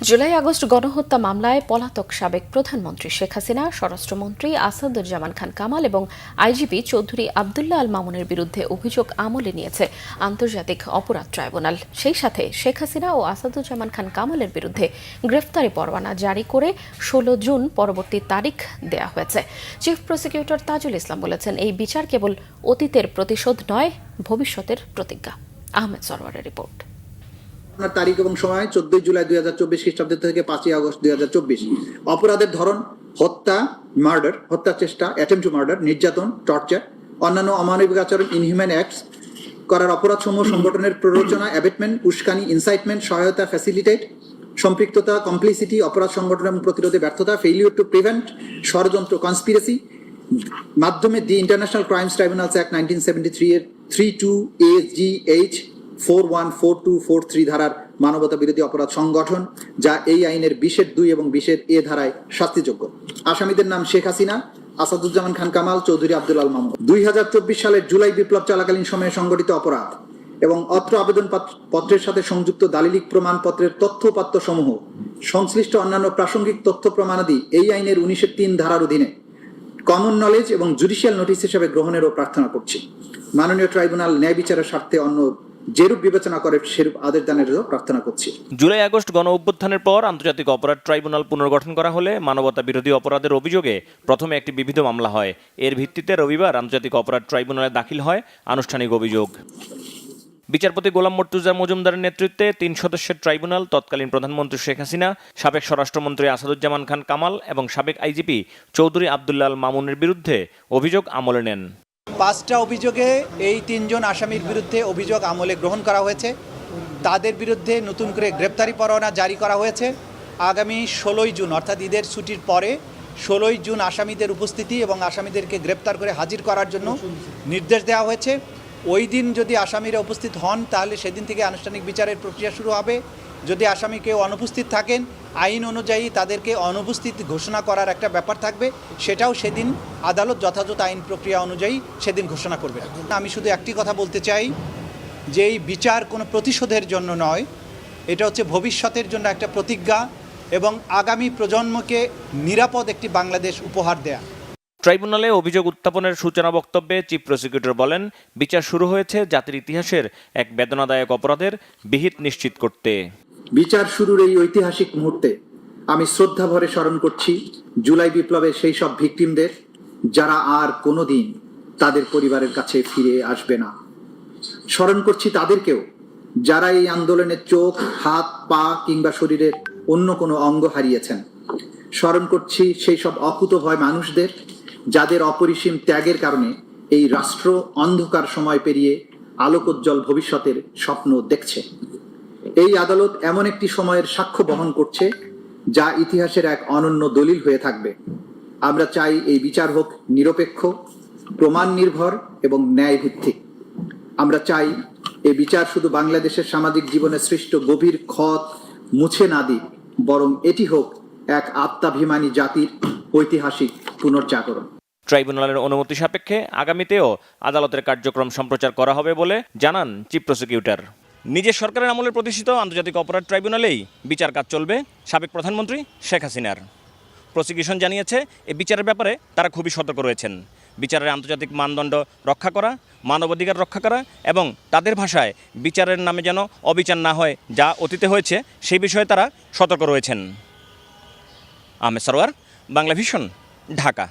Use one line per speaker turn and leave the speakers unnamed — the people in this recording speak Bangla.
জুলাই আগস্ট গণহত্যা মামলায় পলাতক সাবেক প্রধানমন্ত্রী শেখ হাসিনা, স্বরাষ্ট্রমন্ত্রী আসাদুজ্জামান খান কামাল এবং আইজিপি চৌধুরী আবদুল্লাহ আল মামুনের বিরুদ্ধে অভিযোগ আমলে নিয়েছে আন্তর্জাতিক অপরাধ ট্রাইব্যুনাল। সেই সাথে শেখ হাসিনা ও আসাদুজ্জামান খান কামালের বিরুদ্ধে গ্রেফতারি পরোয়ানা জারি করে 16 জুন পরবর্তী তারিখ দেয়া হয়েছে। চিফ প্রসিকিউটর তাজুল ইসলাম বলেছেন, এই বিচার কেবল অতীতের প্রতিশোধ নয়, ভবিষ্যতের প্রতিজ্ঞা। আহমেদ সরওয়ারের রিপোর্ট।
তারিখ এবং সময় 14 জুলাই 2024 খ্রিস্টাব্দ থেকে 5 আগস্ট 2024। অপরাধের ধরন হত্যা, মার্ডার, হত্যা চেষ্টা, অ্যাটেম্প টু মার্ডার, নির্যাতন, টর্চার, অন্যান্য অমানবিক আচরণ, ইনহিউম্যান অ্যাক্টস করার অপরাধসমূহ সংগঠনের প্ররোচনা, অ্যাবেটমেন্ট, উস্কানি, ইনসাইটমেন্ট, সহায়তা, ফ্যাসিলিটেট, সম্পৃক্ততা, কমপ্লিসিটি, অপরাধ সংগঠন এবং প্রতিরোধে ব্যর্থতা, ফেইলিউর টু প্রিভেন্ট, ষড়যন্ত্র, কনস্পিরেসি মাধ্যমে the international crimes tribunals act 1973 এর 32AGH 414243 ধারার মানবতা বিরোধী অপরাধ সংগঠন, যা এই আইনের 20(2) এবং 20(a) ধারায় শাস্তিযোগ্য। আসামিদের নাম শেখ হাসিনা, আসাদুজ্জামান খান কামাল, চৌধুরী আবদুল্লাহ আল মামুন। 2024 সালের জুলাই বিপ্লব চলাকালীন সময়ে সংগঠিত অপরাধ এবং অত্র আবেদন পত্রের সাথে সংযুক্ত দালিলিক প্রমাণপত্রের তথ্যপাত্য সমূহ সংশ্লিষ্ট অন্যান্য প্রাসঙ্গিক তথ্য প্রমাণাদি এই আইনের 19(3) ধারার অধীনে কমন নলেজ এবং জুডিশিয়াল নোটিশ হিসেবে গ্রহণেরও প্রার্থনা করছি। মাননীয় ট্রাইব্যুনাল ন্যায় বিচারের স্বার্থে অন্য যেরূপ বিবেচনা করে সেরূপ আদেশ দানেরও প্রার্থনা করছি।
জুলাই আগস্ট গণ অভ্যুত্থানের পর আন্তর্জাতিক অপরাধ ট্রাইব্যুনাল পুনর্গঠন করা হলে মানবতা বিরোধী অপরাধের অভিযোগে প্রথমে একটি বিবিধ মামলা হয়। এর ভিত্তিতে রবিবার আন্তর্জাতিক অপরাধ ট্রাইব্যুনালে দাখিল হয় আনুষ্ঠানিক অভিযোগ। বিচারপতি গোলাম মর্তুজা মজুমদারের নেতৃত্বে 3 সদস্যের ট্রাইব্যুনাল তৎকালীন প্রধানমন্ত্রী শেখ হাসিনা, সাবেক স্বরাষ্ট্রমন্ত্রী আসাদুজ্জামান খান কামাল এবং সাবেক আইজিপি চৌধুরী আবদুল্লাহ আল মামুনের বিরুদ্ধে অভিযোগ আমলে নেন।
5টা অভিযোগে এই 3 জন আসামির বিরুদ্ধে অভিযোগ আমলে গ্রহণ করা হয়েছে। তাদের বিরুদ্ধে নতুন করে গ্রেপ্তারি পরোয়ানা জারি করা হয়েছে। আগামী 16 জুন অর্থাৎ ঈদের ছুটির পরে 16 জুন আসামিদের উপস্থিতি এবং আসামিদেরকে গ্রেপ্তার করে হাজির করার জন্য নির্দেশ দেওয়া হয়েছে। ওই দিন যদি আসামিরা উপস্থিত হন তাহলে সেদিন থেকে আনুষ্ঠানিক বিচারের প্রক্রিয়া শুরু হবে। যদি আসামি কেউ অনুপস্থিত থাকেন, আইন অনুযায়ী তাদেরকে অনুপস্থিত ঘোষণা করার একটা ব্যাপার থাকবে, সেটাও সেদিন আদালত যথাযথ আইন প্রক্রিয়া অনুযায়ী সেদিন ঘোষণা করবে। আমি শুধু একটি কথা বলতে চাই যে এই বিচার কোনো প্রতিশোধের জন্য নয়, এটা হচ্ছে ভবিষ্যতের জন্য একটা প্রতিজ্ঞা এবং আগামী প্রজন্মকে নিরাপদ একটি বাংলাদেশ উপহার দেয়া।
ট্রাইব্যুনালে অভিযোগ উত্থাপনের সূচনা বক্তব্যে চিফ প্রসিকিউটর বলেন, বিচার শুরু হয়েছে জাতির ইতিহাসের এক বেদনাদায়ক অপরাধের বিহিত নিশ্চিত করতে।
বিচার শুরুর এই ঐতিহাসিক মুহূর্তে আমি শ্রদ্ধা ভরে স্মরণ করছি জুলাই বিপ্লবের সেই সব ভিকটিমদের, যারা আর কোনোদিন তাদের পরিবারের কাছে ফিরে আসবে না। স্মরণ করছি তাদেরকেও, যারা এই আন্দোলনের চোখ, হাত, পা কিংবা শরীরের অন্য কোনো অঙ্গ হারিয়েছেন। স্মরণ করছি সেই সব অকুতভয় মানুষদের, যাদের অপরিসীম ত্যাগের কারণে এই রাষ্ট্র অন্ধকার সময় পেরিয়ে আলোকোজ্জ্বল ভবিষ্যতের স্বপ্ন দেখছে। এই আদালত এমন একটি সময়ের সাক্ষ্য বহন করছে যা ইতিহাসের এক অনন্য দলিল হয়ে থাকবে। আমরা চাই এই বিচার হোক নিরপেক্ষ, প্রমাণ নির্ভর এবং ন্যায় ভিত্তিক। আমরা চাই এই বিচার শুধু বাংলাদেশের সামাজিক জীবনে সৃষ্ট গভীর ক্ষত মুছে না দিক, বরং এটি হোক এক আত্মাভিমানী জাতির ঐতিহাসিক পুনর্জাগরণ।
ট্রাইব্যুনালের অনুমতি সাপেক্ষে আগামীতেও আদালতের কার্যক্রম সম্প্রচার করা হবে বলে জানান চিফ প্রসিকিউটর। নিজের সরকারের আমলে প্রতিষ্ঠিত আন্তর্জাতিক অপরাধ ট্রাইব্যুনালেই বিচার কাজ চলবে সাবেক প্রধানমন্ত্রী শেখ হাসিনার। প্রসিকিউশন জানিয়েছে, এই বিচারের ব্যাপারে তারা খুবই সতর্ক রয়েছেন। বিচারের আন্তর্জাতিক মানদণ্ড রক্ষা করা, মানবাধিকার রক্ষা করা এবং তাদের ভাষায় বিচারের নামে যেন অবিচার না হয়, যা অতীতে হয়েছে সেই বিষয়ে তারা সতর্ক রয়েছেন। আহমেদ সরওয়ার, বাংলা ভিশন, ঢাকা।